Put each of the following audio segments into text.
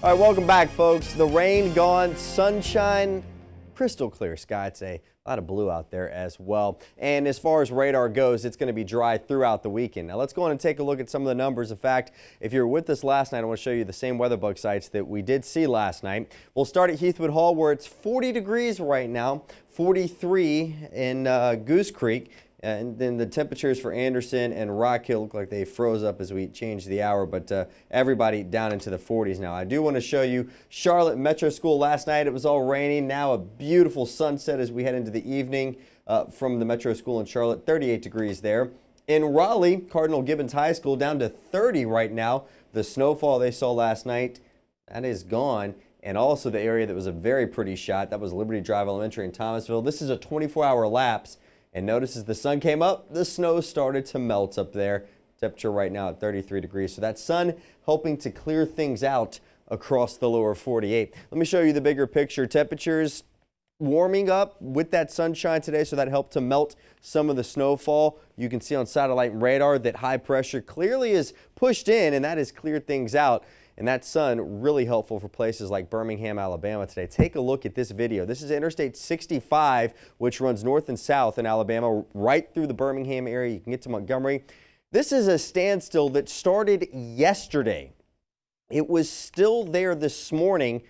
All right, welcome back, folks. The rain gone, sunshine, crystal clear sky. It's a lot of blue out there as well. And as far as radar goes, it's going to be dry throughout the weekend. Now, let's go on and take a look at some of the numbers. In fact, if you were with us last night, I want to show you the same weather bug sites that we did see last night. We'll start at Heathwood Hall, where it's 40 degrees right now, 43 in Goose Creek. And then the temperatures for Anderson and Rock Hill look like they froze up as we changed the hour, but everybody down into the 40s now. I do want to show you Charlotte Metro School last night. It was all rainy. Now a beautiful sunset as we head into the evening from the Metro School in Charlotte, 38 degrees there. In Raleigh, Cardinal Gibbons High School down to 30 right now. The snowfall they saw last night, that is gone. And also the area that was a very pretty shot, that was Liberty Drive Elementary in Thomasville. This is a 24-hour lapse. And notice as the sun came up, the snow started to melt up there. Temperature right now at 33 degrees. So that sun helping to clear things out across the lower 48. Let me show you the bigger picture. Temperatures warming up with that sunshine today, so that helped to melt some of the snowfall. You can see on satellite and radar that high pressure clearly is pushed in, and that has cleared things out. And that sun really helpful for places like Birmingham, Alabama today. Take a look at this video. This is Interstate 65, which runs north and south in Alabama, right through the Birmingham area. You can get to Montgomery. This is a standstill that started yesterday. It was still there this morning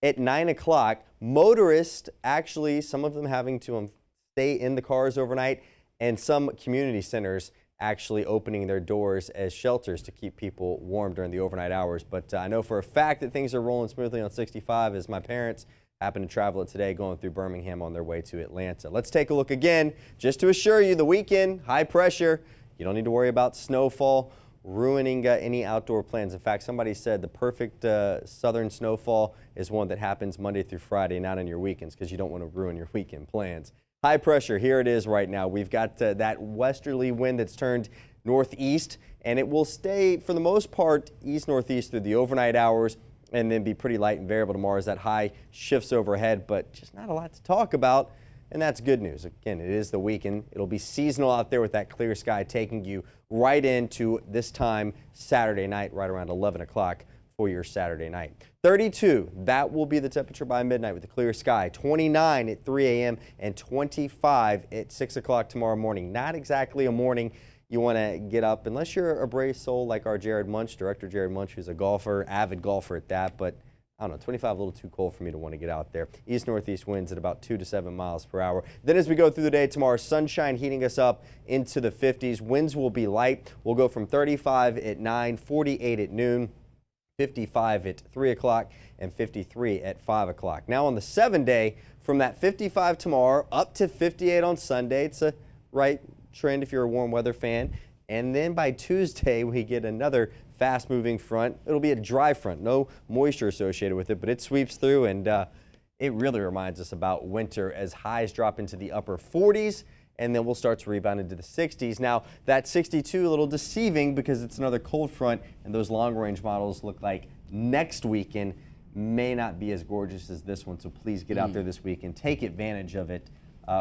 at 9 o'clock. Motorists, actually, some of them having to stay in the cars overnight, and some community centers actually opening their doors as shelters to keep people warm during the overnight hours. But I know for a fact that things are rolling smoothly on 65 as my parents happen to travel it today going through Birmingham on their way to Atlanta. Let's take a look again just to assure you the weekend, high pressure. You don't need to worry about snowfall ruining any outdoor plans. In fact, somebody said the perfect southern snowfall is one that happens Monday through Friday, not on your weekends, because you don't want to ruin your weekend plans. High pressure, here it is right now. We've got that westerly wind that's turned northeast, and it will stay, for the most part, east-northeast through the overnight hours and then be pretty light and variable tomorrow as that high shifts overhead, but just not a lot to talk about, and that's good news. Again, it is the weekend. It'll be seasonal out there with that clear sky taking you right into this time Saturday night, right around 11 o'clock for your Saturday night. 32, that will be the temperature by midnight with a clear sky. 29 at 3 a.m. and 25 at 6 o'clock tomorrow morning. Not exactly a morning you want to get up unless you're a brave soul like our Jared Munch, Director Jared Munch, who's a golfer, avid golfer at that. But I don't know, 25 a little too cold for me to want to get out there. East-northeast winds at about 2 to 7 miles per hour. Then as we go through the day tomorrow, sunshine heating us up into the 50s. Winds will be light. We'll go from 35 at 9, 48 at noon, 55 at 3 o'clock, and 53 at 5 o'clock. Now on the 7-day, from that 55 tomorrow up to 58 on Sunday. It's a right trend if you're a warm weather fan. And then by Tuesday, we get another fast-moving front. It'll be a dry front, no moisture associated with it, but it sweeps through, and it really reminds us about winter as highs drop into the upper 40s. And then we'll start to rebound into the 60s. Now, that 62, a little deceiving because it's another cold front, and those long-range models look like next weekend may not be as gorgeous as this one. So please get out there this weekend. Take advantage of it.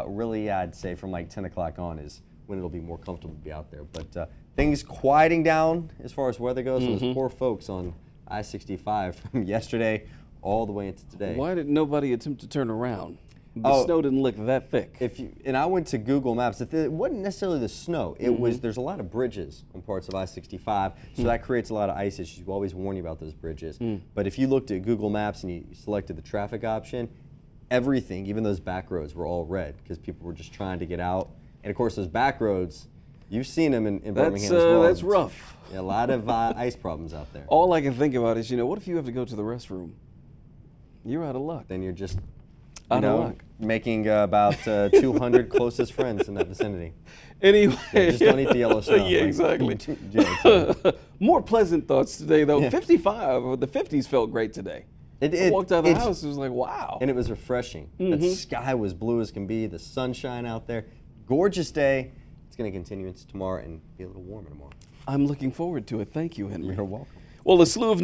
Really, I'd say from like 10 o'clock on is when it'll be more comfortable to be out there. But things quieting down as far as weather goes. Those poor folks on I-65 from yesterday all the way into today. Why did nobody attempt to turn around? The snow didn't look that thick. And I went to Google Maps. It wasn't necessarily the snow. It was, there's a lot of bridges on parts of I-65, so that creates a lot of ice issues. We always warn you about those bridges. But if you looked at Google Maps and you selected the traffic option, everything, even those back roads, were all red because people were just trying to get out. And of course, those back roads, you've seen them in Birmingham as well. That's rough. Yeah, a lot of ice problems out there. All I can think about is, what if you have to go to the restroom? You're out of luck. Then you're just making about 200 closest friends in that vicinity. Anyway. Yeah, just don't eat the yellow stuff. Yeah, exactly. More pleasant thoughts today, though. Yeah. 55, the 50s felt great today. I walked out of the house, it was like, wow. And it was refreshing. The sky was blue as can be, the sunshine out there. Gorgeous day. It's going to continue into tomorrow and be a little warmer tomorrow. I'm looking forward to it. Thank you, Henry. You're welcome. Well, a slew of